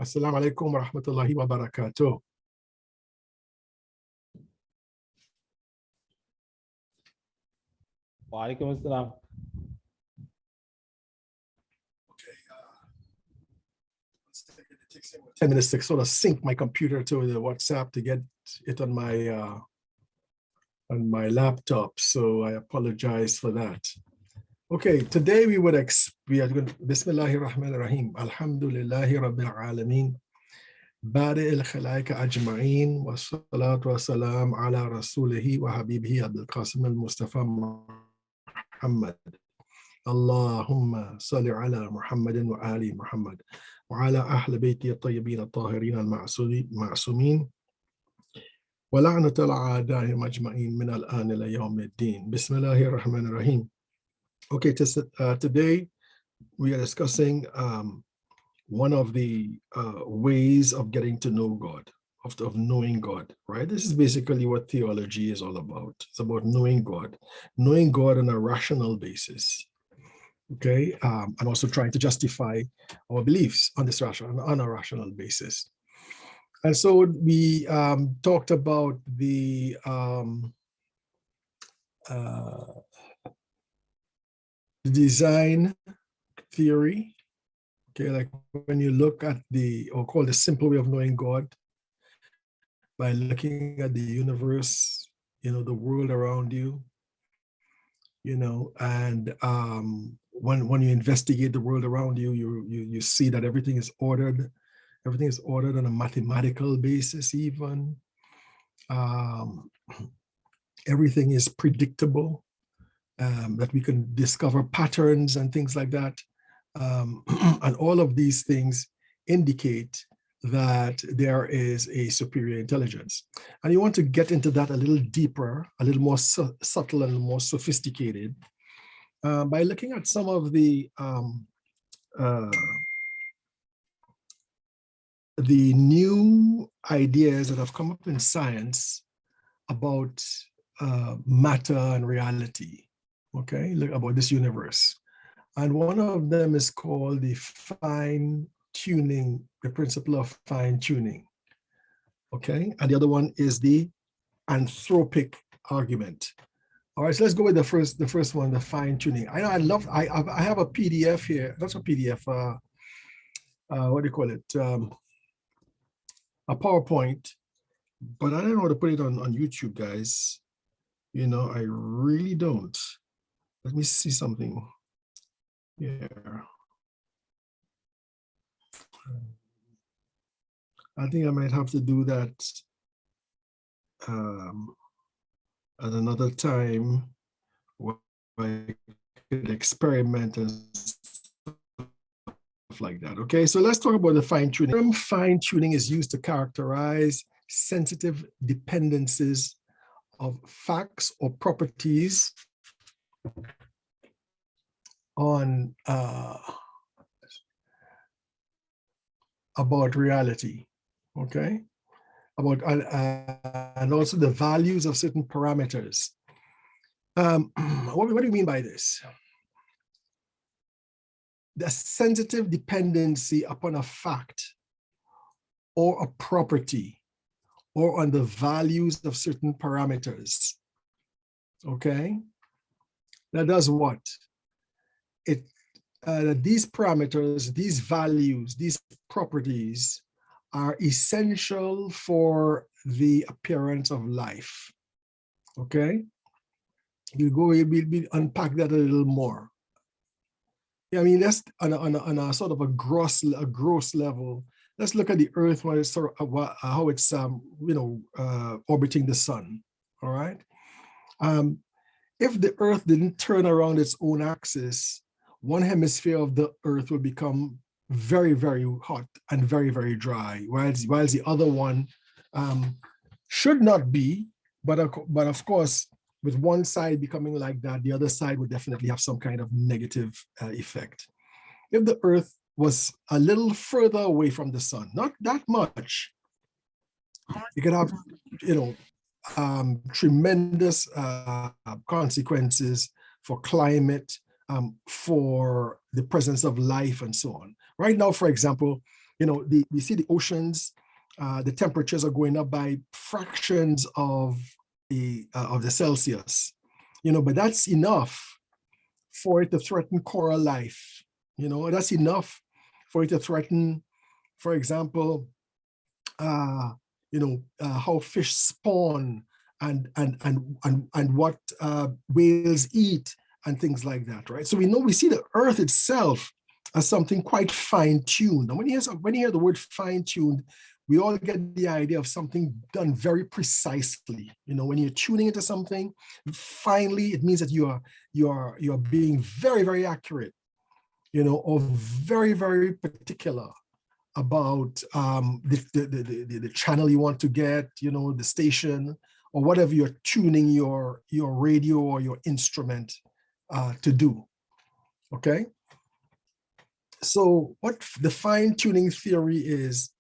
Assalamu alaikum wa rahmatullahi wa barakatuh. Wa alaikum assalam. Okay, 10 minutes to sort of sync my computer to the WhatsApp to get it on my laptop. So I apologize for that. Okay, today we are going to Bismillahir Rahmanir Rahim. Alhamdulillahi Rabbil Alameen. بارئ الخلائق أجمعين والصلاة والسلام على رسوله وحبيبه عبد القاسم المصطفى محمد اللهم صل على محمد وآل محمد وعلى أهل بيته الطيبين الطاهرين المعصومين ولعنة الأعداء أجمعين من الآن إلى يوم الدين. بسم الله الرحمن الرحيم. Okay, today we are discussing one of the ways of getting to know God, of knowing God, right? This is basically what theology is all about. It's about knowing God on a rational basis, okay? And also trying to justify our beliefs on a rational basis. And so we talked about the design theory. Okay, like when you look at call the simple way of knowing God by looking at the universe, the world around you, and when you investigate the world around you, you see that everything is ordered on a mathematical basis even. Everything is predictable, that we can discover patterns and things like that. And all of these things indicate that there is a superior intelligence. And you want to get into that a little deeper, a little more subtle and more sophisticated by looking at some of the new ideas that have come up in science about matter and reality, okay, look about this universe. And one of them is called the principle of fine tuning, okay? And the other one is the anthropic argument. All right, so let's go with the first one, the fine tuning. I have a PDF here, that's a PDF, what do you call it? A PowerPoint, but I don't know how to put it on YouTube, guys. I really don't. Let me see something. Yeah, I think I might have to do that at another time where I could experiment and stuff like that. Okay, so let's talk about the fine tuning. The term fine tuning is used to characterize sensitive dependencies of facts or properties on about reality, okay? And also the values of certain parameters. What do you mean by this? The sensitive dependency upon a fact or a property or on the values of certain parameters, okay? That does what? These parameters, these values, these properties are essential for the appearance of life, okay? We'll unpack that a little more. Yeah, I mean, that's on a sort of a gross level. Let's look at the Earth, how it's orbiting the sun, all right? If the Earth didn't turn around its own axis, one hemisphere of the Earth will become very, very hot and very, very dry, whilst the other one should not be, but of course, with one side becoming like that, the other side would definitely have some kind of negative effect. If the Earth was a little further away from the sun, not that much, you could have, tremendous consequences for climate, for the presence of life and so on. Right now, for example, we see the oceans, the temperatures are going up by fractions of the Celsius, but that's enough for it to threaten coral life. That's enough for it to threaten, for example, how fish spawn and what whales eat and things like that, right? So we see the earth itself as something quite fine-tuned. And when you hear the word fine-tuned, we all get the idea of something done very precisely. When you're tuning into something finely, it means that you're being very, very accurate, or very, very particular about the channel you want to get, the station, or whatever you're tuning your radio or your instrument to do. Okay. So what the fine-tuning theory is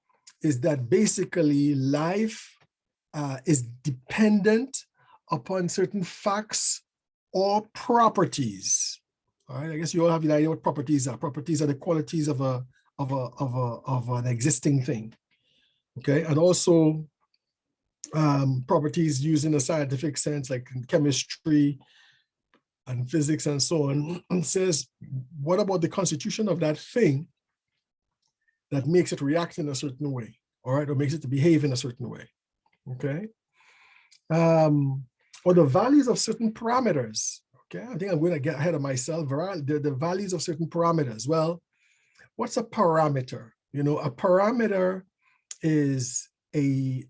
that basically life is dependent upon certain facts or properties. All right, I guess you all have the idea what properties are. Properties are the qualities of an existing thing. Okay, and also properties used in a scientific sense, like in chemistry and physics and so on, and says, what about the constitution of that thing that makes it react in a certain way, all right, or makes it to behave in a certain way, okay? Or the values of certain parameters, okay? I think I'm going to get ahead of myself. The values of certain parameters. Well, what's a parameter? A parameter is a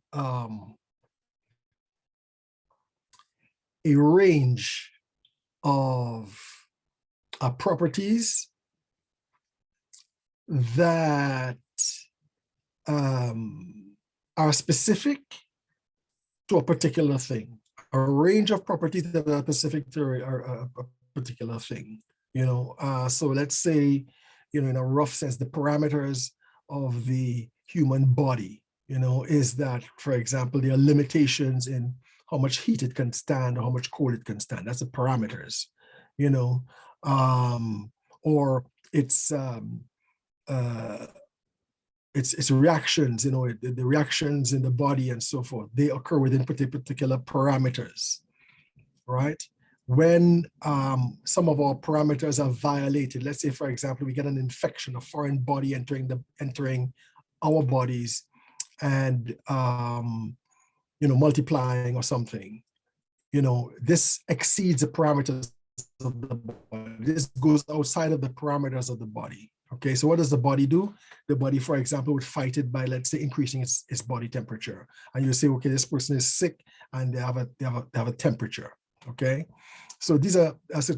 range of properties that are specific to a particular thing, a range of properties that are specific to a particular thing. So let's say, in a rough sense, the parameters of the human body, is that, for example, there are limitations in how much heat it can stand or how much cold it can stand. That's the parameters, or its reactions, the reactions in the body and so forth. They occur within particular parameters, right? When some of our parameters are violated, let's say, for example, we get an infection, a foreign body entering our bodies and multiplying or something, this exceeds the parameters of the body. This goes outside of the parameters of the body. Okay, so what does the body do? The body, for example, would fight it by, let's say, increasing its body temperature. And you say, okay, this person is sick and they have a temperature. Okay, so these are as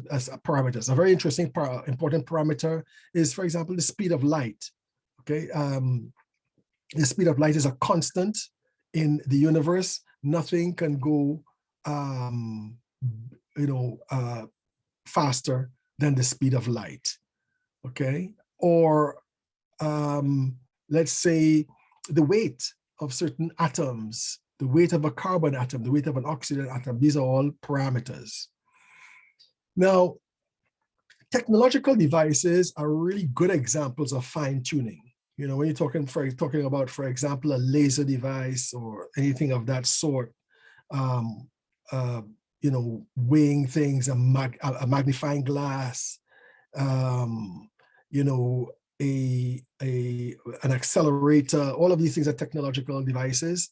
parameters. A very interesting, important parameter is, for example, the speed of light. Okay, the speed of light is a constant in the universe. Nothing can go, faster than the speed of light. Okay, or let's say the weight of certain atoms, the weight of a carbon atom, the weight of an oxygen atom. These are all parameters. Now, technological devices are really good examples of fine-tuning. When you're talking about, for example, a laser device or anything of that sort, weighing things, a magnifying glass, an accelerator, all of these things are technological devices,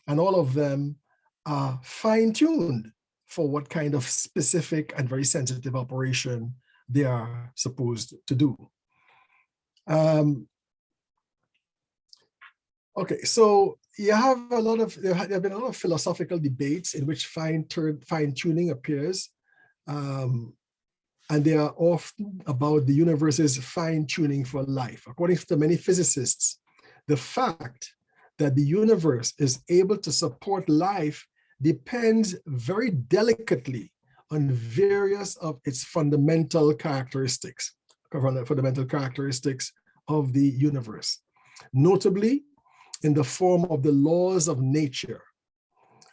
and all of them are fine-tuned for what kind of specific and very sensitive operation they are supposed to do. Okay, so there have been a lot of philosophical debates in which fine-tuning appears, and they are often about the universe's fine-tuning for life. According to many physicists, the fact that the universe is able to support life depends very delicately on various of its fundamental characteristics of the universe, notably in the form of the laws of nature,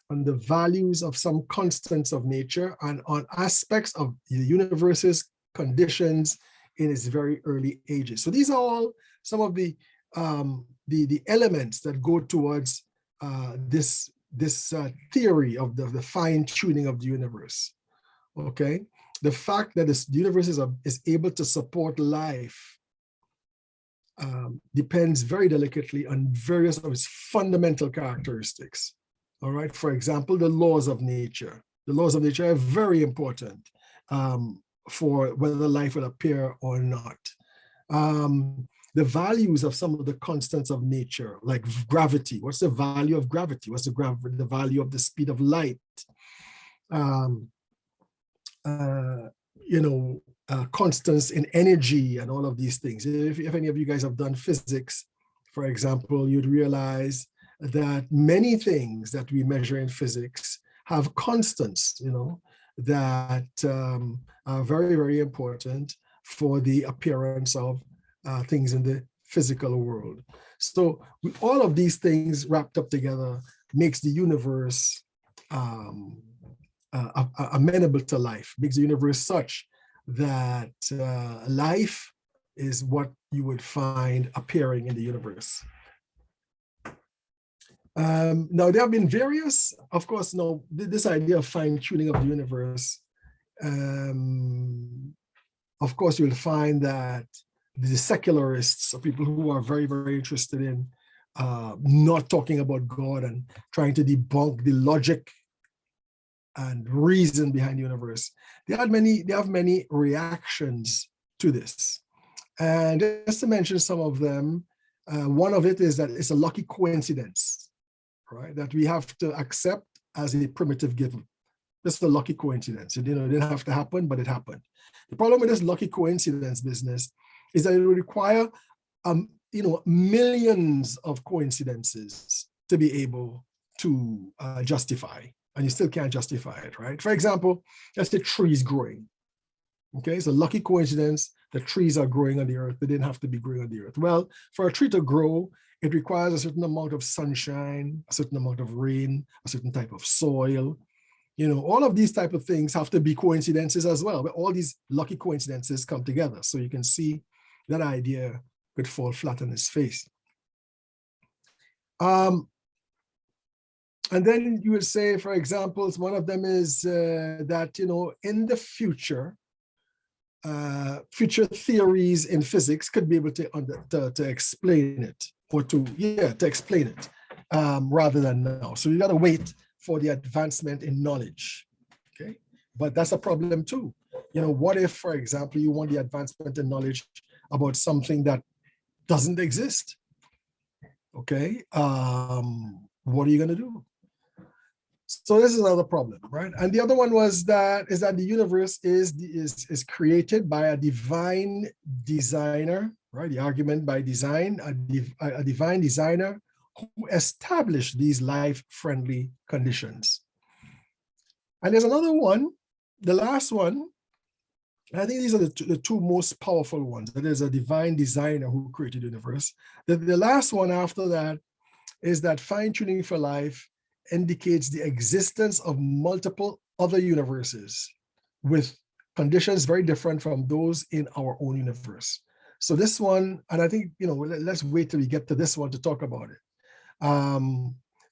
on the values of some constants of nature, and on aspects of the universe's conditions in its very early ages. So these are all some of the the elements that go towards this theory of the fine-tuning of the universe. Okay, the fact that the universe is able to support life depends very delicately on various of its fundamental characteristics. All right, for example, the laws of nature. The laws of nature are very important for whether life will appear or not. The values of some of the constants of nature, like gravity. What's the value of gravity? What's the value of the speed of light? Constants in energy and all of these things. If any of you guys have done physics, for example, you'd realize that many things that we measure in physics have constants, that are very, very important for the appearance of things in the physical world. So with all of these things wrapped up together makes the universe amenable to life, makes the universe such that life is what you would find appearing in the universe. Now, there have been various, of course, this idea of fine-tuning of the universe, of course, you'll find that the secularists are people who are very, very interested in not talking about God and trying to debunk the logic and reason behind the universe. They have many reactions to this. And just to mention some of them, one of it is that it's a lucky coincidence, right? That we have to accept as a primitive given. This is a lucky coincidence. It didn't have to happen, but it happened. The problem with this lucky coincidence business is that it would require millions of coincidences to be able to justify, and you still can't justify it, right? For example, let's say trees growing. Okay, it's a lucky coincidence that trees are growing on the earth. They didn't have to be growing on the earth. Well, for a tree to grow, it requires a certain amount of sunshine, a certain amount of rain, a certain type of soil. All of these type of things have to be coincidences as well, but all these lucky coincidences come together. So you can see that idea could fall flat on its face. And then you would say, for example, one of them is that, in the future, future theories in physics could be able to explain it, or to explain it rather than now. So you got to wait for the advancement in knowledge, okay? But that's a problem too. What if, for example, you want the advancement in knowledge about something that doesn't exist, okay? What are you going to do? So this is another problem, right? And the other one is that the universe is created by a divine designer, right? The argument by design, a divine designer who established these life-friendly conditions. And there's another one, the last one. I think these are the two most powerful ones. That is a divine designer who created the universe. The last one after that is that fine-tuning for life indicates the existence of multiple other universes with conditions very different from those in our own universe. So this one, and I think, let's wait till we get to this one to talk about it.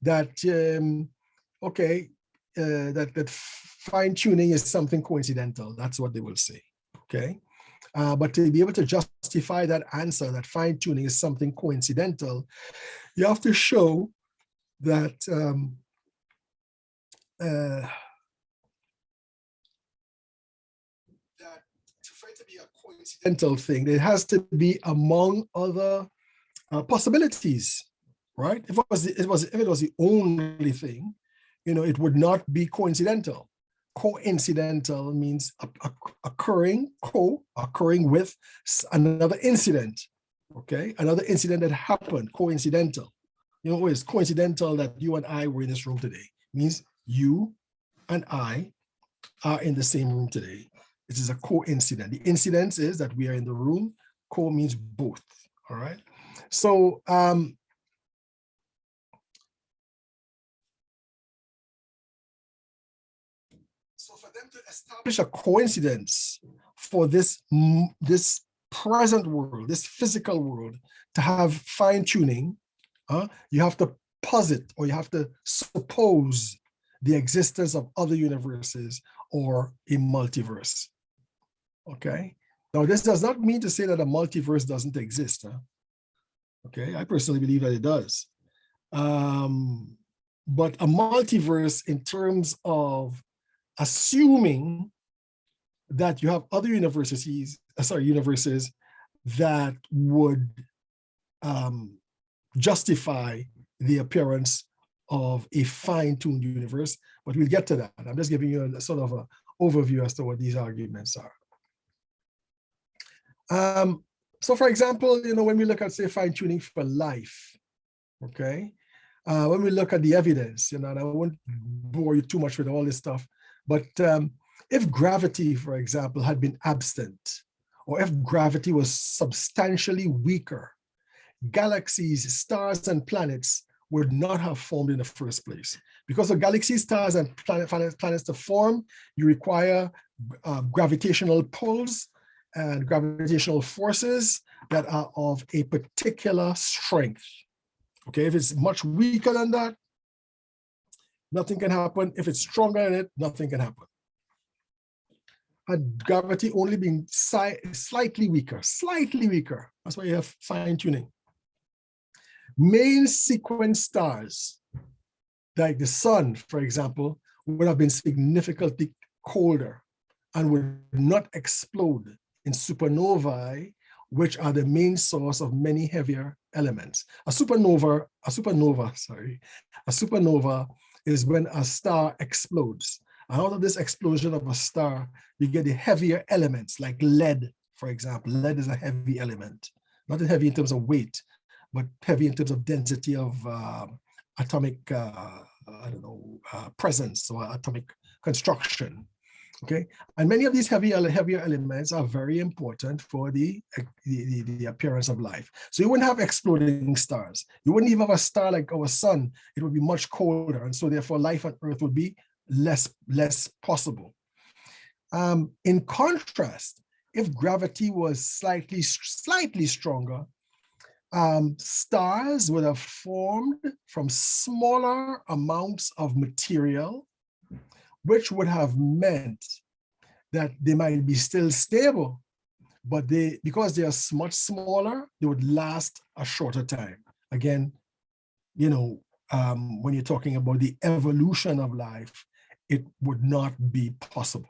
That fine-tuning is something coincidental. That's what they will say, okay? But to be able to justify that answer, that fine-tuning is something coincidental, you have to show that that for it to be a coincidental thing, it has to be among other possibilities, right? If it was the only thing, it would not be coincidental. Coincidental means occurring with another incident, okay? Another incident that happened, coincidental. It's coincidental that you and I were in this room today. It means you and I are in the same room today. It is a coincidence. The incidence is that we are in the room. Co means both, all right? So, so for them to establish a coincidence for this present world, this physical world, to have fine tuning, you have to posit or you have to suppose the existence of other universes or a multiverse. Okay. Now, this does not mean to say that a multiverse doesn't exist. Okay. I personally believe that it does. But a multiverse, in terms of assuming that you have other universes that would justify the appearance of a fine-tuned universe, but we'll get to that. I'm just giving you a sort of an overview as to what these arguments are. So for example, when we look at, say, fine-tuning for life, okay? When we look at the evidence, and I won't bore you too much with all this stuff, but if gravity, for example, had been absent, or if gravity was substantially weaker, galaxies, stars, and planets would not have formed in the first place. Because for galaxies, stars, and planets to form, you require gravitational pulls and gravitational forces that are of a particular strength. Okay, if it's much weaker than that, nothing can happen. If it's stronger than it, nothing can happen. Had gravity only being slightly weaker, that's why you have fine tuning. Main sequence stars, like the sun, for example, would have been significantly colder and would not explode in supernovae, which are the main source of many heavier elements. A supernova is when a star explodes. And out of this explosion of a star, you get the heavier elements like lead, for example. Lead is a heavy element, not heavy in terms of weight, but heavy in terms of density of atomic, presence or atomic construction. Okay, and many of these heavier elements are very important for the appearance of life. So you wouldn't have exploding stars. You wouldn't even have a star like our sun. It would be much colder, and so therefore life on Earth would be less possible. In contrast, if gravity was slightly stronger, stars would have formed from smaller amounts of material, which would have meant that they might be still stable, but because they are much smaller, they would last a shorter time. Again, when you're talking about the evolution of life, it would not be possible.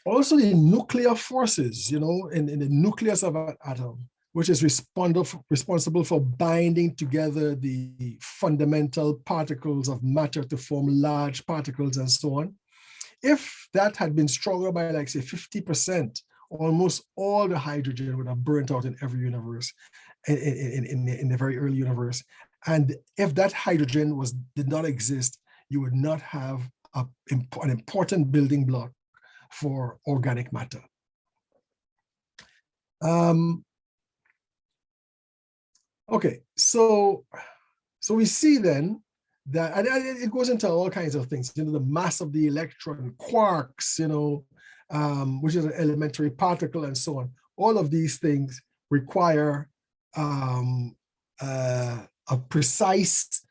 Also, the nuclear forces, in the nucleus of an atom, which is responsible for binding together the fundamental particles of matter to form large particles and so on. If that had been stronger by, like, say, 50%, almost all the hydrogen would have burnt out in every universe, in the very early universe. And if that hydrogen did not exist, you would not have an important building block for organic matter. Okay, so we see then that, and it goes into all kinds of things, the mass of the electron, quarks, which is an elementary particle, and so on. All of these things require a precise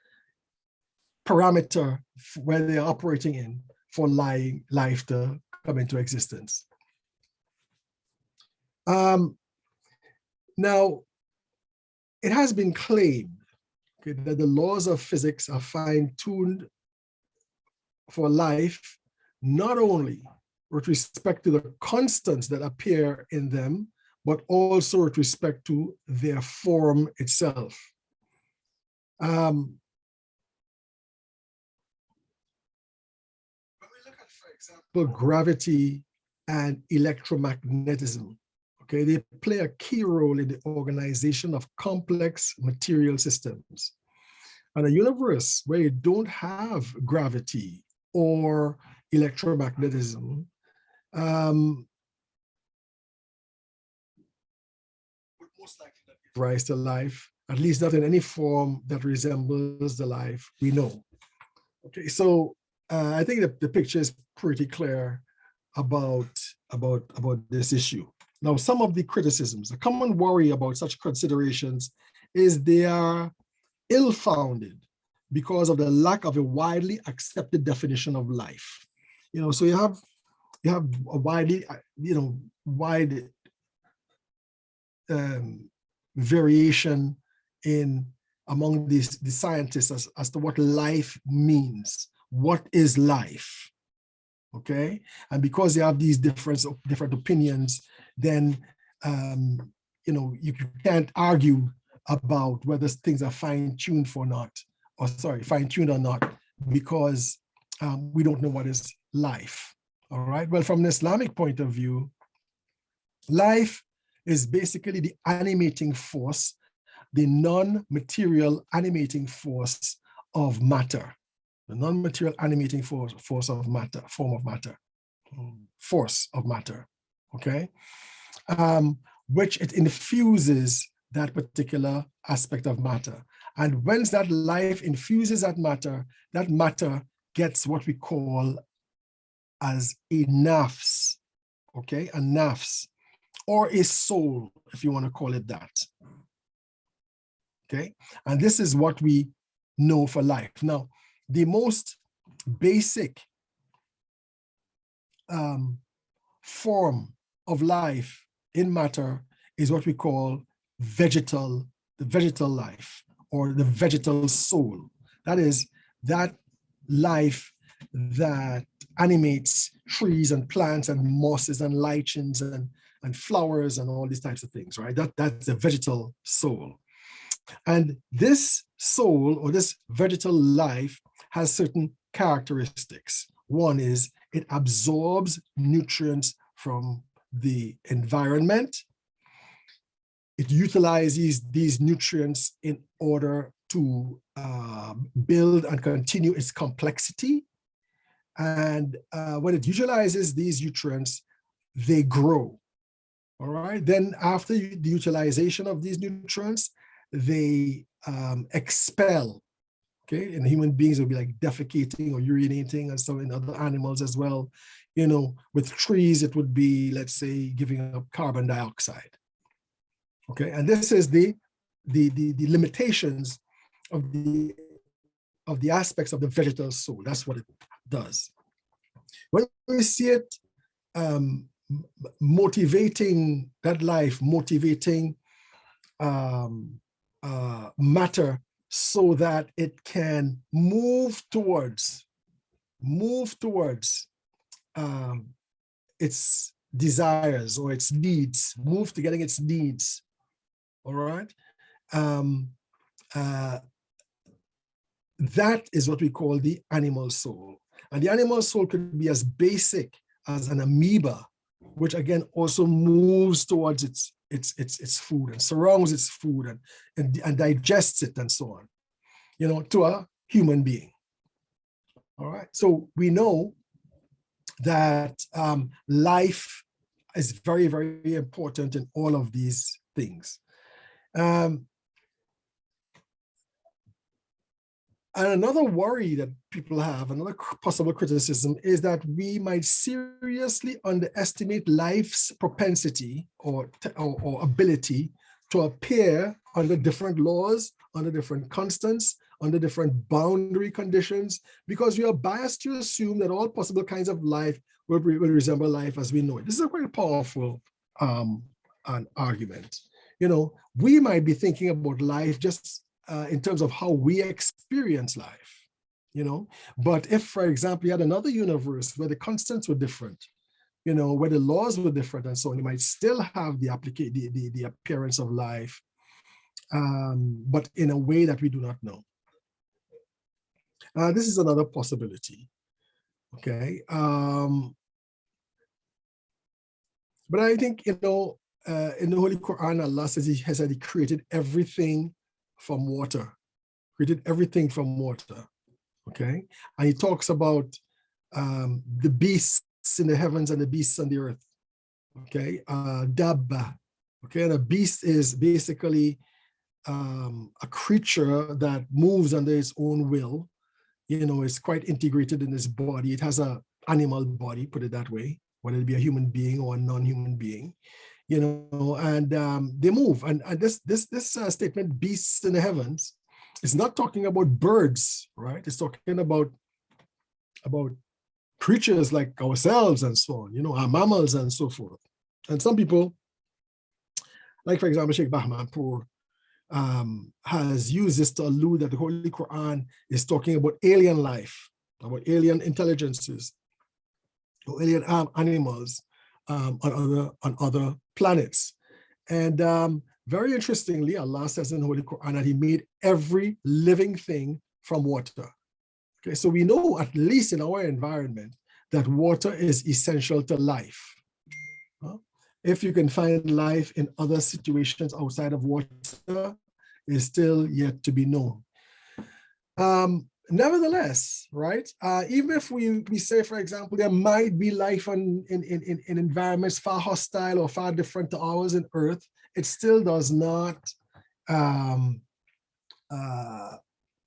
parameter where they're operating in for life to come into existence. Now, it has been claimed that the laws of physics are fine-tuned for life, not only with respect to the constants that appear in them, but also with respect to their form itself. When we look at, for example, gravity and electromagnetism, okay, they play a key role in the organization of complex material systems. And a universe where you don't have gravity or electromagnetism would most likely not give rise to life, at least not in any form that resembles the life we know. Okay, so I think that the picture is pretty clear about this issue. Now, some of the criticisms, the common worry about such considerations is they are ill-founded because of the lack of a widely accepted definition of life. So you have a widely, wide variation among the scientists as to what life means. What is life? Okay, and because you have these different opinions, then you can't argue about whether things are fine-tuned or not, because we don't know what is life. All right. Well, from an Islamic point of view, life is basically the animating force, the non-material animating force of matter. The non-material animating force of matter, force of matter, okay? Which it infuses that particular aspect of matter. And once that life infuses that matter gets what we call as a nafs, okay? A nafs, or a soul, if you want to call it that, okay? And this is what we know for life. Now, the most basic form of life in matter is what we call the vegetal life, or the vegetal soul. That is that life that animates trees and plants and mosses and lichens and flowers and all these types of things, right? That's the vegetal soul. And this soul, or this vegetal life, has certain characteristics. One is it absorbs nutrients from the environment. It utilizes these nutrients in order to build and continue its complexity. And when it utilizes these nutrients, they grow. All right. Then after the utilization of these nutrients, they expel. Okay, and human beings will be like defecating or urinating, and so in other animals as well. With trees, it would be, let's say, giving up carbon dioxide. Okay, and this is the limitations of the aspects of the vegetal soul. That's what it does. When we see it motivating that life, motivating matter, so that it can move towards its desires or its needs, move to getting its needs. All right. That is what we call the animal soul. And the animal soul could be as basic as an amoeba, which again also moves towards its food and surrounds its food and digests it and so on, to a human being. All right. So we know that life is very, very important in all of these things. And another worry that people have, another possible criticism, is that we might seriously underestimate life's propensity or ability to appear under different laws, under different constants, under different boundary conditions, because we are biased to assume that all possible kinds of life will resemble life as we know it. This is a very powerful an argument. We might be thinking about life just in terms of how we experience life, But if, for example, you had another universe where the constants were different, where the laws were different and so on, you might still have the appearance of life, but in a way that we do not know. This is another possibility, okay? But I think, in the Holy Quran, Allah says He created everything from water, okay? And He talks about the beasts in the heavens and the beasts on the earth, okay? Dabba, okay? And a beast is basically a creature that moves under its own will. It's quite integrated in its body. It has an animal body, put it that way, whether it be a human being or a non-human being. you know, and they move. And this statement, beasts in the heavens, is not talking about birds, right? It's talking about creatures like ourselves and so on, you know, our mammals and so forth. And some people, like for example, Sheikh Bahmanpur, has used this to allude that the Holy Quran is talking about alien life, about alien intelligences, or alien animals on other planets. And very interestingly, Allah says in the Holy Quran that He made every living thing from water. Okay, so we know, at least in our environment, that water is essential to life. If you can find life in other situations outside of water, is still yet to be known. Nevertheless, right, even if we say, for example, there might be life in environments far hostile or far different to ours in Earth, it still does not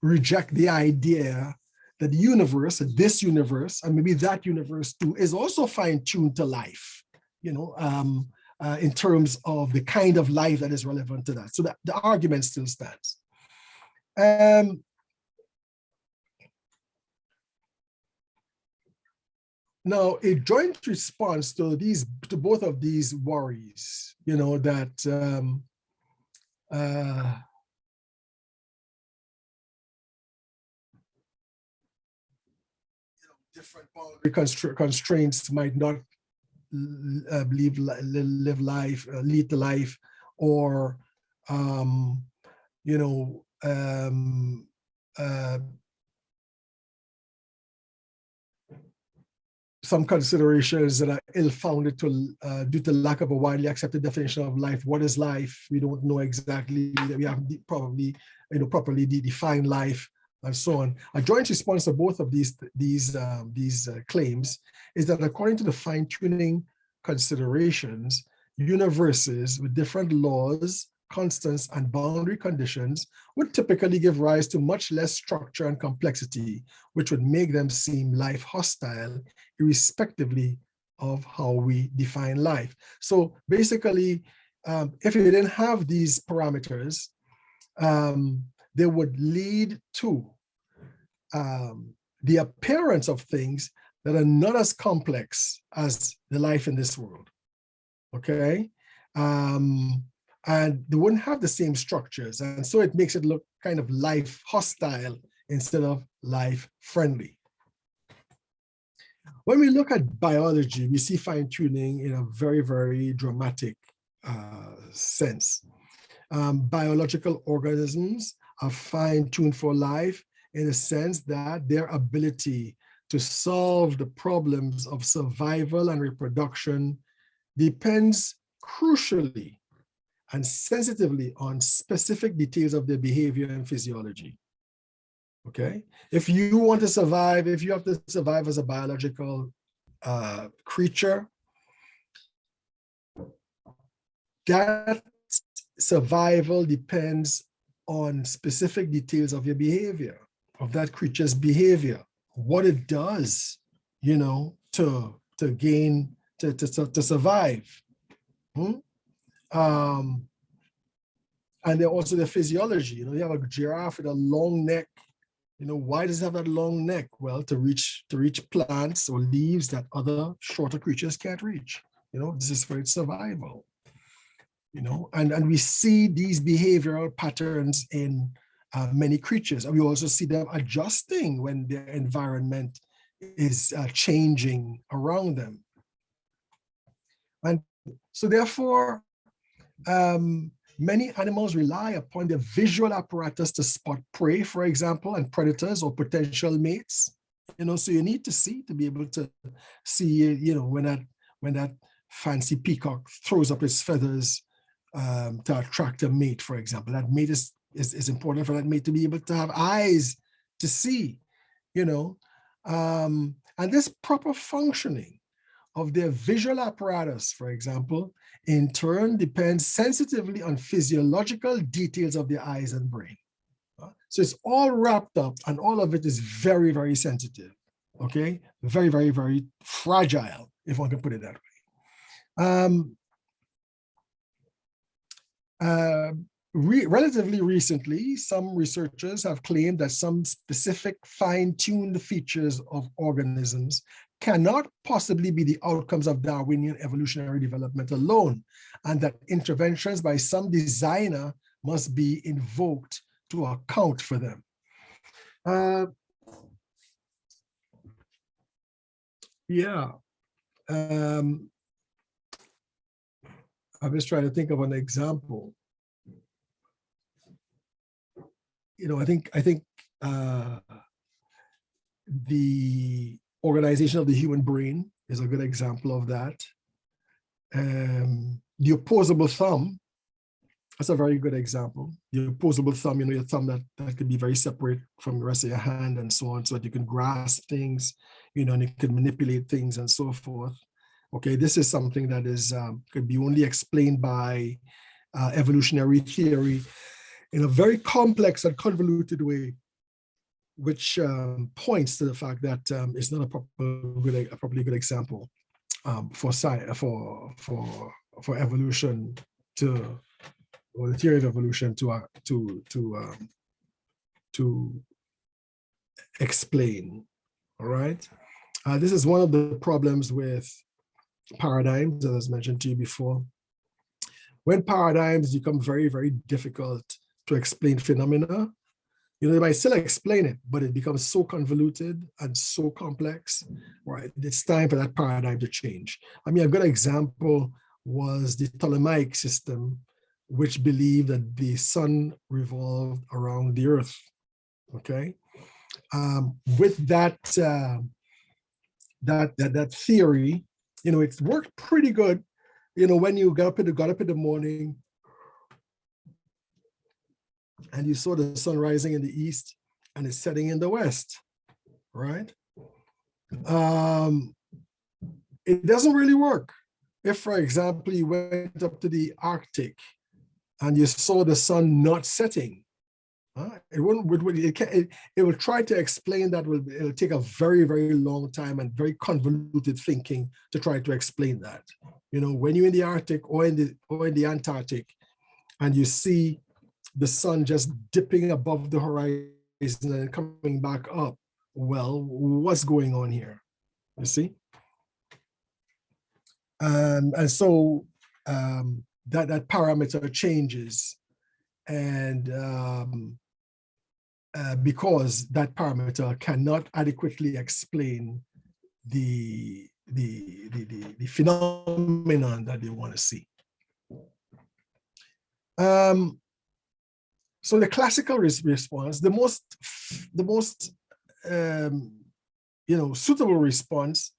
reject the idea that the universe, this universe, and maybe that universe too, is also fine-tuned to life, you know, in terms of the kind of life that is relevant to that. So that the argument still stands. Now, a joint response to both of these worries, you know, that different boundary constraints might not lead to life, or you know, some considerations that are ill-founded due to lack of a widely accepted definition of life. What is life? We don't know exactly. We haven't probably, you know, properly defined life, and so on. A joint response to both of these claims is that according to the fine-tuning considerations, universes with different laws, constants, and boundary conditions would typically give rise to much less structure and complexity, which would make them seem life hostile, irrespectively of how we define life. So basically, if you didn't have these parameters, they would lead to the appearance of things that are not as complex as the life in this world, okay? And they wouldn't have the same structures. And so it makes it look kind of life hostile instead of life friendly. When we look at biology, we see fine-tuning in a very, very dramatic sense. Biological organisms are fine-tuned for life in the sense that their ability to solve the problems of survival and reproduction depends crucially and sensitively on specific details of their behavior and physiology. Okay? If you want to survive, if you have to survive as a biological creature, that survival depends on specific details of your behavior, of that creature's behavior, what it does, you know, to survive. And then also the physiology, you know, you have a giraffe with a long neck. You know, why does it have that long neck? Well, to reach plants or leaves that other shorter creatures can't reach. You know, this is for its survival. You know, and we see these behavioral patterns in many creatures, and we also see them adjusting when their environment is changing around them. And so therefore, many animals rely upon their visual apparatus to spot prey, for example, and predators or potential mates. You know, so you need to see to be able to see, you know, when that fancy peacock throws up its feathers to attract a mate, for example. That mate is important for that mate to be able to have eyes to see, you know. And this proper functioning of their visual apparatus, for example, in turn depends sensitively on physiological details of their eyes and brain. So it's all wrapped up, and all of it is very, very sensitive, okay? Very, very, very fragile, if one can put it that way. Relatively recently, some researchers have claimed that some specific fine-tuned features of organisms cannot possibly be the outcomes of Darwinian evolutionary development alone, and that interventions by some designer must be invoked to account for them. Yeah. I'm just trying to think of an example. You know, I think the organization of the human brain is a good example of that. The opposable thumb, that's a very good example. The opposable thumb, you know, your thumb that can be very separate from the rest of your hand and so on, so that you can grasp things, you know, and you can manipulate things and so forth. Okay, this is something that is could be only explained by evolutionary theory in a very complex and convoluted way, which points to the fact that it's not a properly good example for evolution to, or the theory of evolution to explain. All right, this is one of the problems with paradigms, as I was mentioned to you before. When paradigms become very, very difficult to explain phenomena, you know, they might still explain it, but it becomes so convoluted and so complex, right? It's time for that paradigm to change. I mean, a good example was the Ptolemaic system, which believed that the sun revolved around the earth, okay? With that theory, you know, it's worked pretty good. You know, when you got up in the morning and you saw the sun rising in the east and it's setting in the west, right? It doesn't really work. If, for example, you went up to the Arctic and you saw the sun not setting, it will try to explain that. It'll take a very, very long time and very convoluted thinking to try to explain that. You know, when you're in the Arctic or in the Antarctic and you see the sun just dipping above the horizon and coming back up, well, what's going on here? You see? And so that parameter changes, and because that parameter cannot adequately explain the phenomenon that they want to see. So the classical response, the most suitable response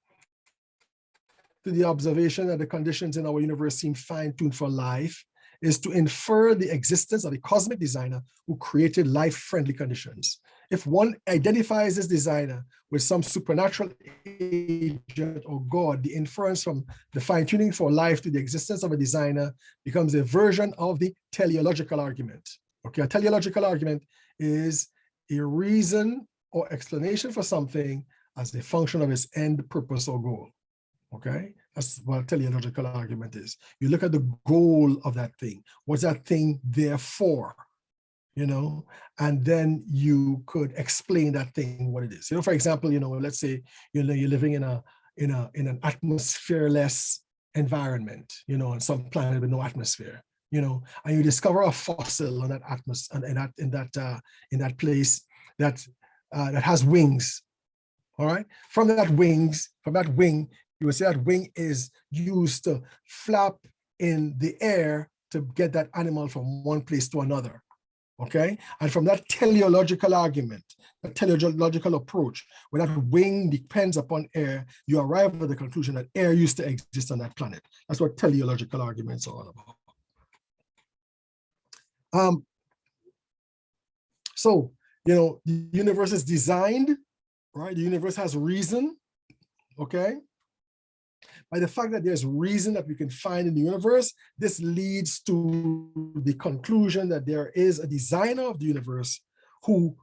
to the observation that the conditions in our universe seem fine-tuned for life is to infer the existence of a cosmic designer who created life-friendly conditions. If one identifies this designer with some supernatural agent or God, the inference from the fine-tuning for life to the existence of a designer becomes a version of the teleological argument. Okay, a teleological argument is a reason or explanation for something as a function of its end, purpose, or goal. Okay, that's what a teleological argument is. You look at the goal of that thing. What's that thing there for? You know, and then you could explain that thing what it is. You know, for example, you know, let's say you're living in an atmosphere-less environment, you know, on some planet with no atmosphere, you know, and you discover a fossil on that atmosphere in that place that has wings. All right, from that wing, you would say that wing is used to flap in the air to get that animal from one place to another. Okay, and from that teleological argument, that teleological approach, where that wing depends upon air, you arrive at the conclusion that air used to exist on that planet. That's what teleological arguments are all about. So, you know, the universe is designed, right? The universe has reason, okay? By the fact that there's reason that we can find in the universe, this leads to the conclusion that there is a designer of the universe who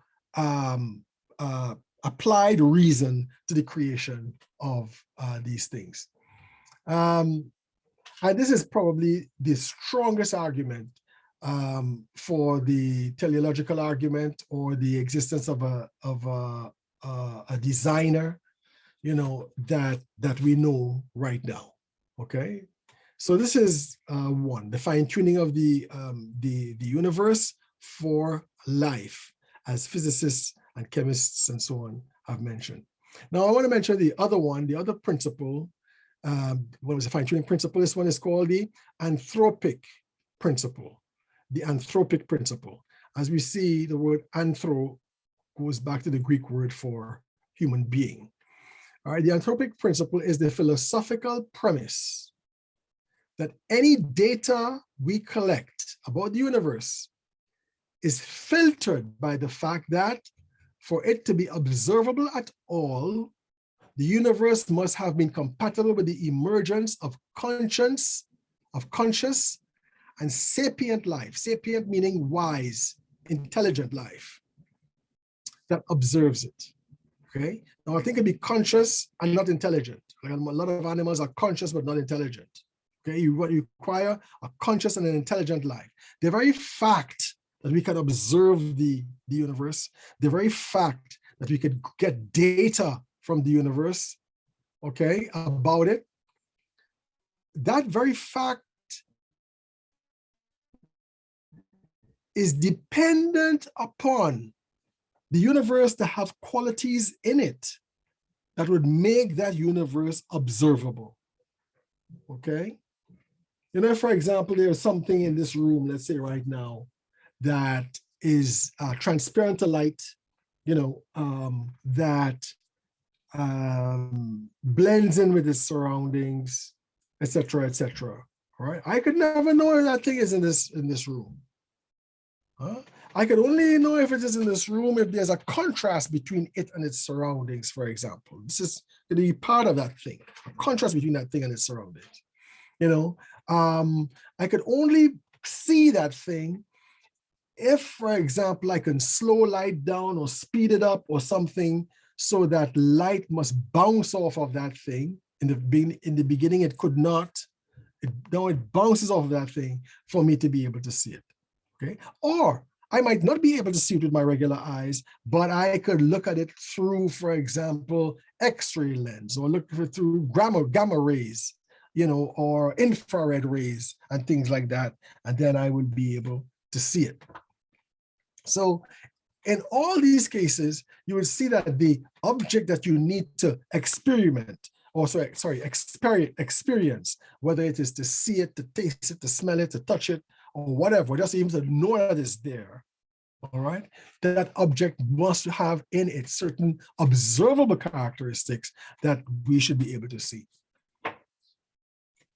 applied reason to the creation of these things. And this is probably the strongest argument for the teleological argument or the existence of a designer, that we know right now. Okay, so this is one, the fine tuning of the universe for life, as physicists and chemists and so on have mentioned. Now I want to mention the other one, the other principle. What was the fine tuning principle? This one is called the anthropic principle. The anthropic principle. As we see, the word anthro goes back to the Greek word for human being. All right, the anthropic principle is the philosophical premise that any data we collect about the universe is filtered by the fact that for it to be observable at all, the universe must have been compatible with the emergence of conscious and sapient life, sapient meaning wise, intelligent life, that observes it. Okay. Now I think it'd be conscious and not intelligent. Like a lot of animals are conscious but not intelligent. Okay, you require a conscious and an intelligent life. The very fact that we can observe the universe, the very fact that we could get data from the universe, okay, about it, that very fact is dependent upon the universe to have qualities in it that would make that universe observable. Okay? For example, there's something in this room, let's say right now, that is transparent to light, that blends in with its surroundings, etc., etc. All right? I could never know if that thing is in this room. Huh? I could only know if it is in this room if there's a contrast between it and its surroundings, for example. This is going to be part of that thing, a contrast between that thing and its surroundings. I could only see that thing if, for example, I can slow light down or speed it up or something so that light must bounce off of that thing. In the beginning, it could not. Now it bounces off of that thing for me to be able to see it. Okay, or I might not be able to see it with my regular eyes, but I could look at it through, for example, X-ray lens, or look through gamma rays, or infrared rays and things like that, and then I would be able to see it. So in all these cases, you will see that the object that you need to experience, whether it is to see it, to taste it, to smell it, to touch it, or whatever, just even to know that it's there, all right? That object must have in it certain observable characteristics that we should be able to see.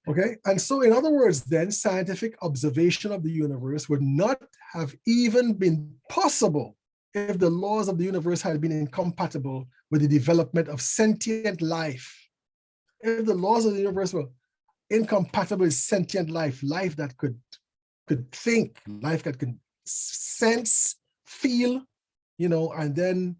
Okay, and so in other words, then, scientific observation of the universe would not have even been possible if the laws of the universe had been incompatible with the development of sentient life. If the laws of the universe were incompatible with sentient life, life that could think, life that could sense, feel, and then,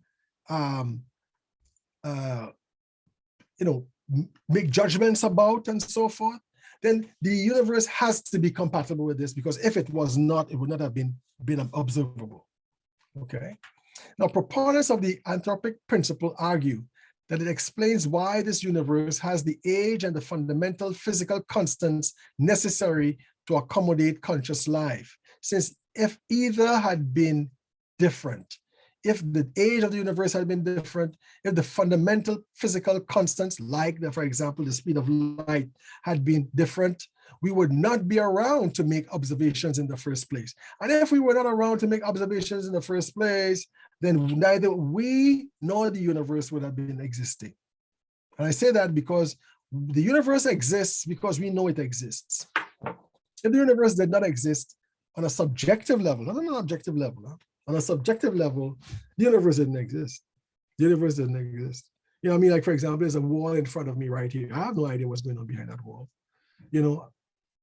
make judgments about and so forth, then the universe has to be compatible with this, because if it was not, it would not have been observable. Okay. Now, proponents of the anthropic principle argue that it explains why this universe has the age and the fundamental physical constants necessary to accommodate conscious life. Since if either had been different, if the age of the universe had been different, if the fundamental physical constants, like, for example, the speed of light had been different, we would not be around to make observations in the first place. And if we were not around to make observations in the first place, then neither we nor the universe would have been existing. And I say that because the universe exists because we know it exists. If the universe did not exist on a subjective level, not on an objective level, on a subjective level, the universe didn't exist. The universe didn't exist. Like, for example, there's a wall in front of me right here. I have no idea what's going on behind that wall.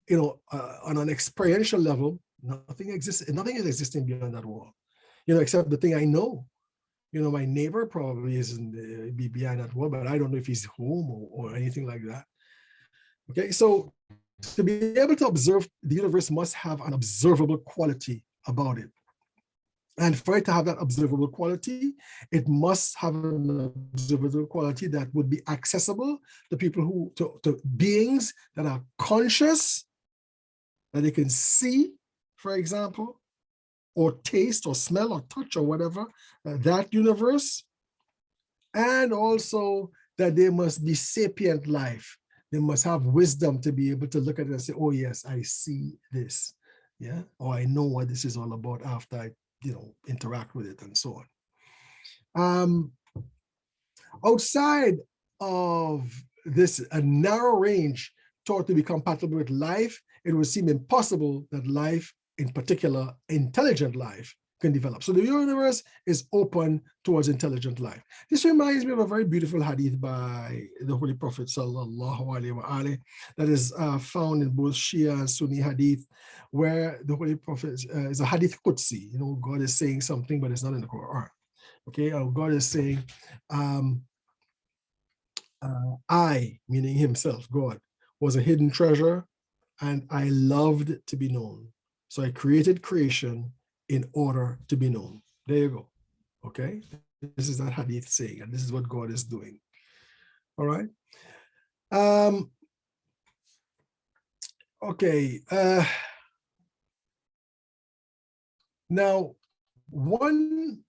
On an experiential level, nothing exists. Nothing is existing beyond that wall, except the thing I know. My neighbor probably isn't be behind that wall, but I don't know if he's home or anything like that. Okay, so To be able to observe, the universe must have an observable quality about it. And for it to have that observable quality, it must have an observable quality that would be accessible to people who, to beings that are conscious, that they can see, for example, or taste or smell or touch or whatever, that universe. And also that they must be sapient life. They must have wisdom to be able to look at it and say, oh yes, I see this, yeah, or I know what this is all about after I, interact with it and so on. Outside of this, a narrow range thought to be compatible with life, it would seem impossible that life, in particular, intelligent life, can develop. So the universe is open towards intelligent life. This reminds me of a very beautiful hadith by the Holy Prophet sallallahu alaihi wasallam that is found in both Shia and Sunni hadith, where the Holy Prophet is a hadith Qudsi. God is saying something, but it's not in the Quran. Okay, God is saying, I, meaning himself, God, was a hidden treasure, and I loved to be known. So I created creation in order to be known. There you go. Okay, this is that hadith saying, and this is what God is doing. All right. Okay. Now, one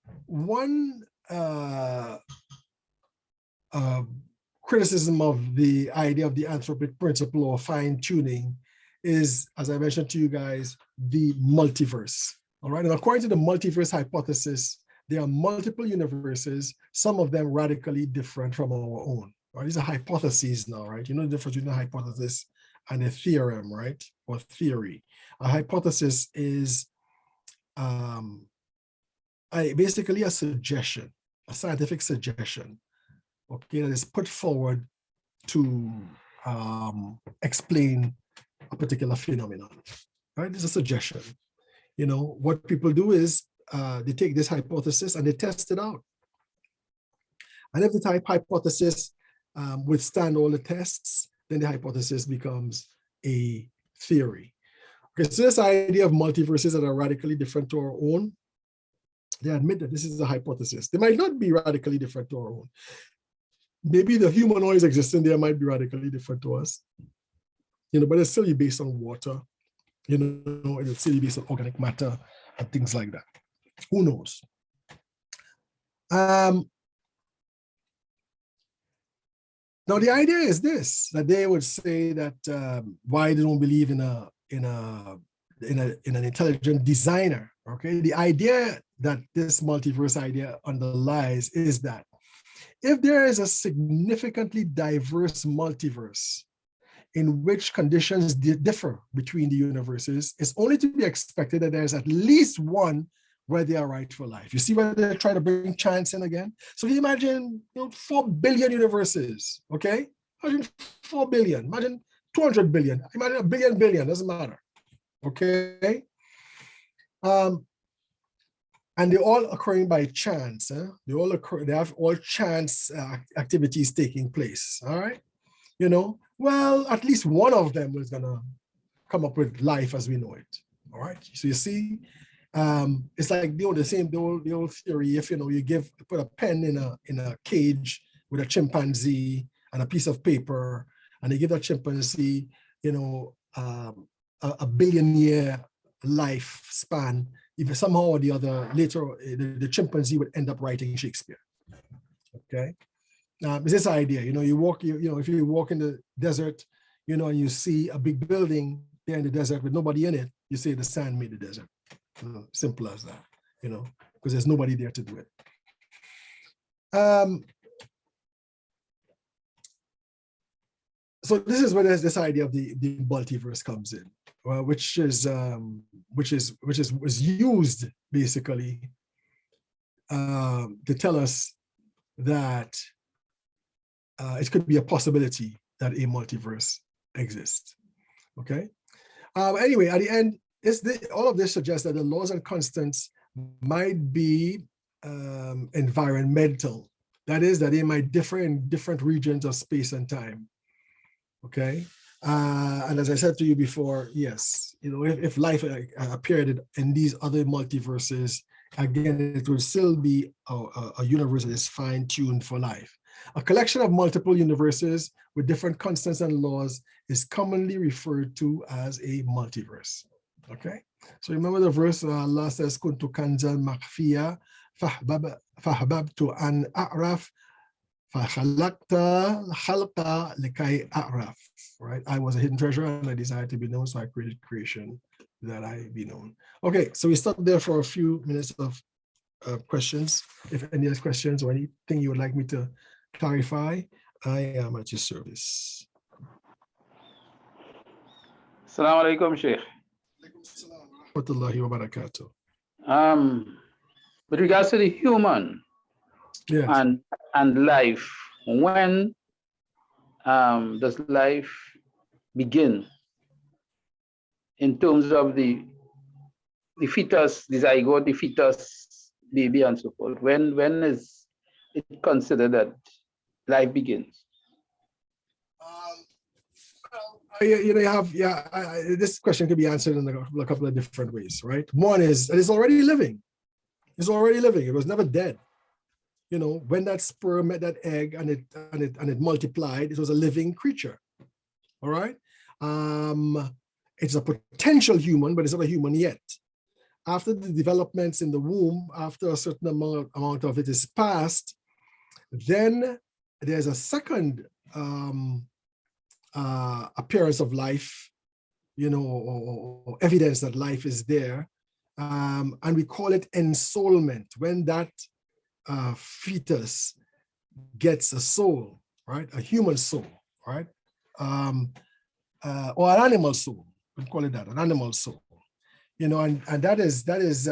criticism of the idea of the anthropic principle or fine-tuning is, as I mentioned to you guys, the multiverse. All right, and according to the multiverse hypothesis, there are multiple universes, some of them radically different from our own. Right? These are hypotheses now, right? You know the difference between a hypothesis and a theorem, right? Or theory. A hypothesis is basically a suggestion, a scientific suggestion, okay, that is put forward to explain a particular phenomenon, right? It's a suggestion. What people do is they take this hypothesis and they test it out. And if the type hypothesis withstand all the tests, then the hypothesis becomes a theory. Okay, so this idea of multiverses that are radically different to our own, they admit that this is a hypothesis. They might not be radically different to our own. Maybe the humanoids existing there might be radically different to us, but it's still based on water, it's still based on organic matter and things like that. Who knows? Now the idea is this, that they would say that why they don't believe in an intelligent designer. Okay, the idea that this multiverse idea underlies is that if there is a significantly diverse multiverse in which conditions differ between the universes, it's only to be expected that there's at least one where they are right for life. You see where they're trying to bring chance in again? So you imagine 4 billion universes, okay? Imagine 4 billion, imagine 200 billion, imagine a billion, doesn't matter, okay? And they're all occurring by chance. They have all chance activities taking place, all right? Well, at least one of them is gonna come up with life as we know it, all right? So you see, it's like the old theory. If you put a pen in a cage with a chimpanzee and a piece of paper, and they give that chimpanzee, a billion-year lifespan, if somehow or the other later the chimpanzee would end up writing Shakespeare. Okay, it's this idea. You walk. If you walk in the desert, and you see a big building there in the desert with nobody in it, you say the sand made the desert. Simple as that. Because there's nobody there to do it. So this is where this idea of the multiverse comes in, which was used basically to tell us that it could be a possibility that a multiverse exists. Okay. Anyway, at the end, all of this suggests that the laws and constants might be environmental. That is, that they might differ in different regions of space and time. Okay, And as I said to you before, yes, if life appeared in these other multiverses, again, it will still be a universe that is fine-tuned for life. A collection of multiple universes with different constants and laws is commonly referred to as a multiverse. Okay, so remember the verse Allah says, "Kuntu kanzan makhfiya fahbabtu an a'raf fakhalaqta khalqa likai a'raf." Right, I was a hidden treasure and I desired to be known, so I created creation that I be known. Okay, so we stopped there for a few minutes of questions. If any other questions or anything you would like me to clarify, I am at your service. Assalamu alaikum, Shaykh. With regards to the human, yes, and life, when does life begin in terms of the fetus, the zygote, the fetus, baby, and so forth? When is it considered that life begins? This question can be answered in a couple of different ways, right? One is that it's already living. It's already living. It was never dead. When that sperm met that egg and it multiplied, it was a living creature. All right. It's a potential human, but it's not a human yet. After the developments in the womb, after a certain amount of it is passed, then there's a second appearance of life, or evidence that life is there. And we call it ensoulment, when that fetus gets a soul, right? A human soul, right? Or an animal soul, we call it that, an animal soul. And that is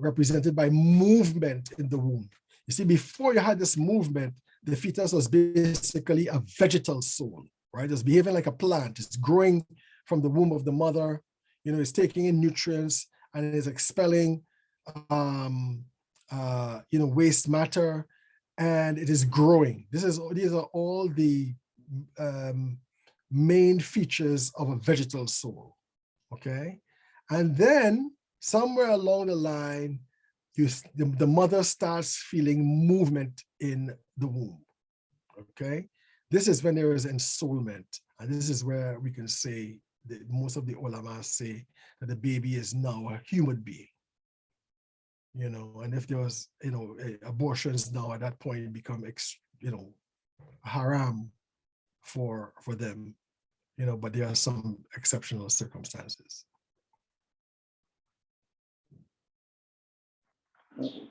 represented by movement in the womb. You see, before you had this movement, the fetus was basically a vegetal soul, right? It's behaving like a plant. It's growing from the womb of the mother. It's taking in nutrients and it's expelling, waste matter, and it is growing. These are all the main features of a vegetal soul. Okay, and then somewhere along the line, the mother starts feeling movement in the womb. Okay, this is when there is ensoulment, and this is where we can say that most of the ulama say that the baby is now a human being. And if there was, abortions now at that point become, haram for them, but there are some exceptional circumstances.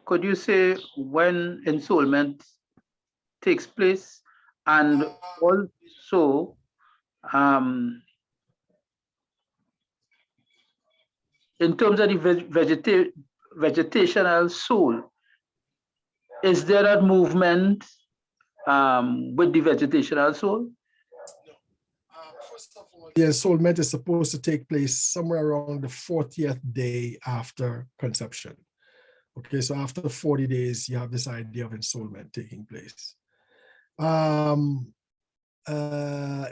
Could you say when ensoulment takes place, and also in terms of the vegetational soul, is there a movement with the vegetational soul? First of all, the ensoulment is supposed to take place somewhere around the 40th day after conception. Okay, so after 40 days, you have this idea of ensoulment taking place.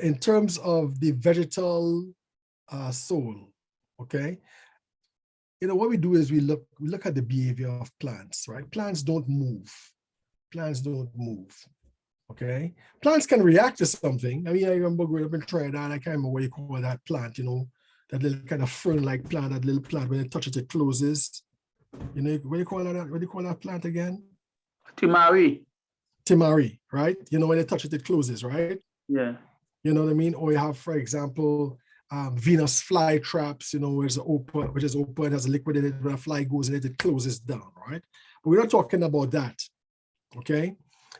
In terms of the vegetal soul, okay, what we do is we look at the behavior of plants, right? Plants don't move. Plants don't move. Okay, plants can react to something. I mean, I remember growing up in Trinidad, I can't remember what you call that plant, that little kind of fern-like plant, that little plant, when you touch it, it closes. What do you call that? What do you call that plant again? Timari. Timari, right? When you touch it, it closes, right? Yeah. You know what I mean? Or you have, for example, Venus fly traps, which is open, has a liquid in it. When a fly goes in it, it closes down, right? But we're not talking about that, okay?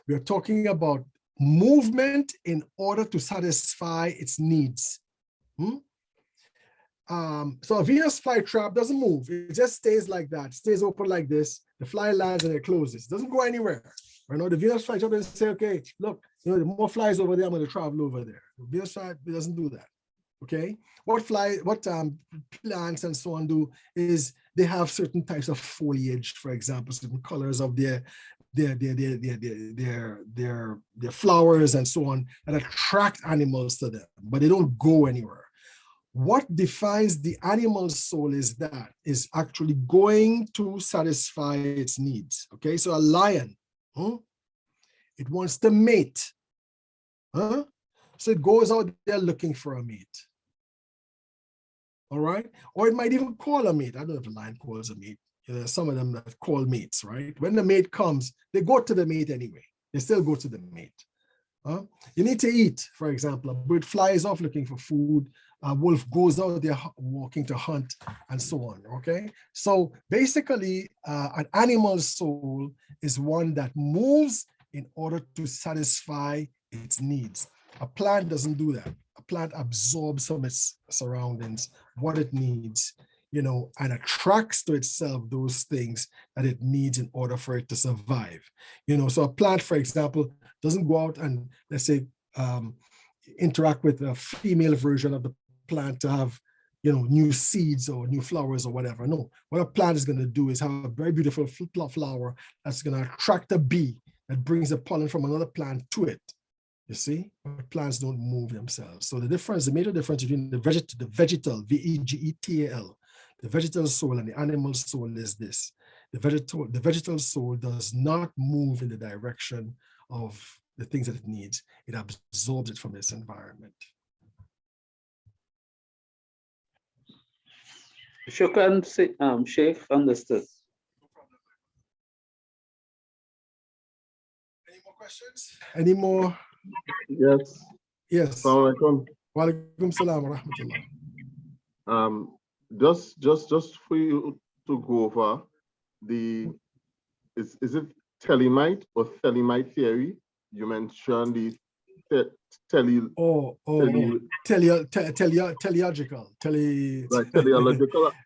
We are talking about movement in order to satisfy its needs. So a Venus fly trap doesn't move. It just stays like that, stays open like this. The fly lands and it closes. It doesn't go anywhere. Right now, the Venus fly trap doesn't say, okay, look, the more flies over there, I'm going to travel over there. The Venus fly doesn't do that. Okay, what plants and so on do is they have certain types of foliage, for example, certain colors of their their flowers and so on that attract animals to them, but they don't go anywhere. What defines the animal soul is actually going to satisfy its needs. Okay, so a lion, it wants to mate. So it goes out there looking for a mate. All right, or it might even call a mate. I don't know if a lion calls a mate. There's some of them that call mates, right? When the mate comes, they go to the mate anyway. They still go to the mate. You need to eat, for example. A bird flies off looking for food. A wolf goes out there walking to hunt, and so on, okay? So basically, an animal's soul is one that moves in order to satisfy its needs. A plant doesn't do that. A plant absorbs from its surroundings what it needs, and attracts to itself those things that it needs in order for it to survive. So a plant, for example, doesn't go out and, let's say, interact with a female version of the plant to have, new seeds or new flowers or whatever. No, what a plant is going to do is have a very beautiful flower that's going to attract a bee that brings the pollen from another plant to it. You see, but plants don't move themselves. So the major difference between the vegetal, vegetal, the vegetal soul and the animal soul is this. The vegetal soul does not move in the direction of the things that it needs. It absorbs it from its environment. Shukran, Shaykh, understood. Any more questions? Any more? Yes. Yes. Assalamu Wa alaikum salam wa rahmatullah. Just for you to go over is it telemite or thelemite theory? You mentioned the teleological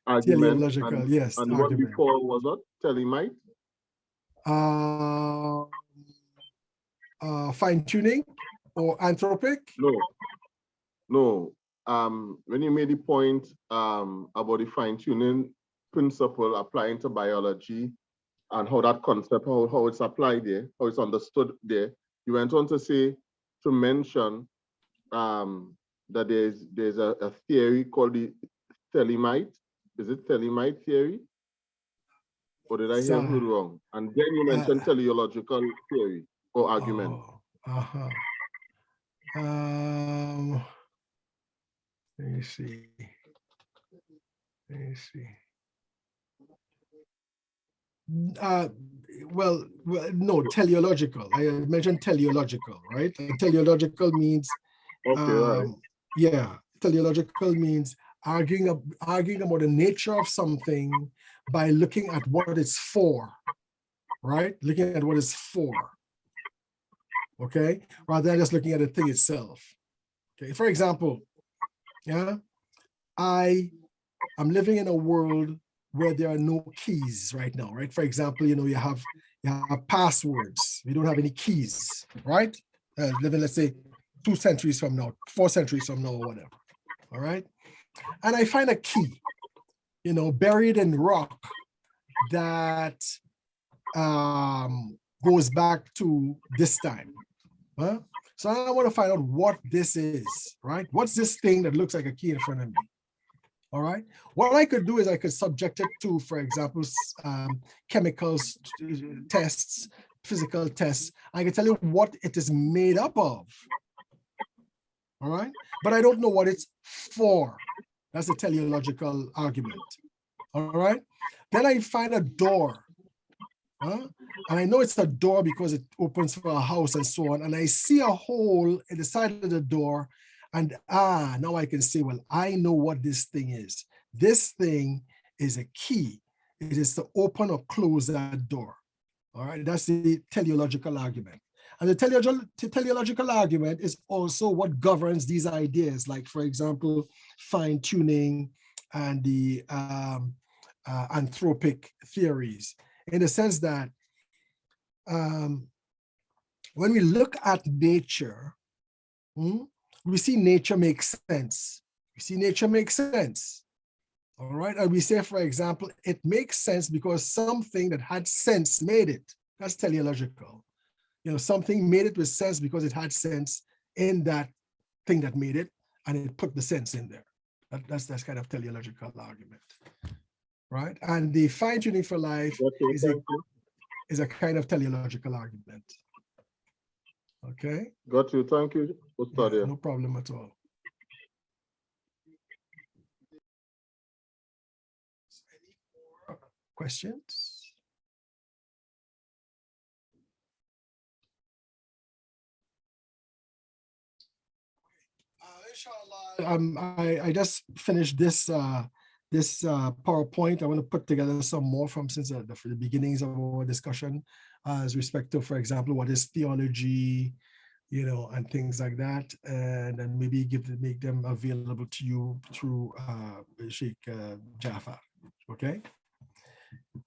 argument. Teleological, yes. And what before was that? Telemite? Fine tuning or anthropic? No. When you made the point about the fine tuning principle applying to biology and how that concept, how it's applied there, how it's understood there, you went on to mention that there's a theory called the thelemite. Is it thelemite theory? Or did I hear you wrong? And then you mentioned teleological theory or argument. Let me see. Well, no, teleological. I mentioned teleological, right? And teleological means, right. Yeah, teleological means arguing about the nature of something by looking at what it's for, right? Looking at what it's for, okay? Rather than just looking at the thing itself. Okay, for example, I'm living in a world where there are no keys right now, right? For example, you have passwords. We don't have any keys, right? Living, let's say, 2 centuries from now, 4 centuries from now, or whatever. All right. And I find a key, buried in rock that goes back to this time. So I want to find out what this is, right? What's this thing that looks like a key in front of me? All right. What I could do is I could subject it to, for example, chemicals tests, physical tests. I can tell you what it is made up of. All right. But I don't know what it's for. That's a teleological argument. All right. Then I find a door. And I know it's a door because it opens for a house and so on. And I see a hole in the side of the door. And now I can say, well, I know what this thing is. This thing is a key. It is to open or close that door. All right, that's the teleological argument. And the teleological argument is also what governs these ideas, like, for example, fine-tuning and the anthropic theories, in the sense that when we look at nature, we see nature makes sense. We see nature makes sense. All right. And we say, for example, it makes sense because something that had sense made it. That's teleological. You know, something made it with sense because it had sense in that thing that made it, and it put the sense in there. That's kind of teleological argument, right? And the fine-tuning for life is a kind of teleological argument. Okay? Got you. Thank you, Ustad. Yeah, no problem at all. Any more questions? Inshallah, I just finished this PowerPoint. I want to put together some more from since the beginnings of our discussion, as respect to, for example, what is theology, you know, and things like that, and then maybe make them available to you through Sheikh Jaffa. Okay.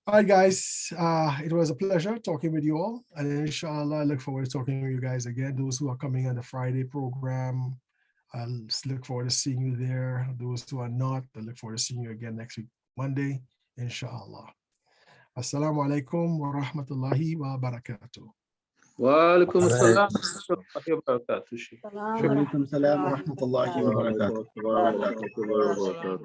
All right, guys. It was a pleasure talking with you all, and inshallah, I look forward to talking with you guys again. Those who are coming on the Friday program, I look forward to seeing you there. Those who are not, I look forward to seeing you again next week, Monday, inshallah. Assalamu alaikum wa rahmatullahi wa barakatuh. Wa alaikum assalam wa rahmatullahi wa barakatuh, Sheikh. وعليكم السلام ورحمة الله وبركاته. Wa alaikum assalam.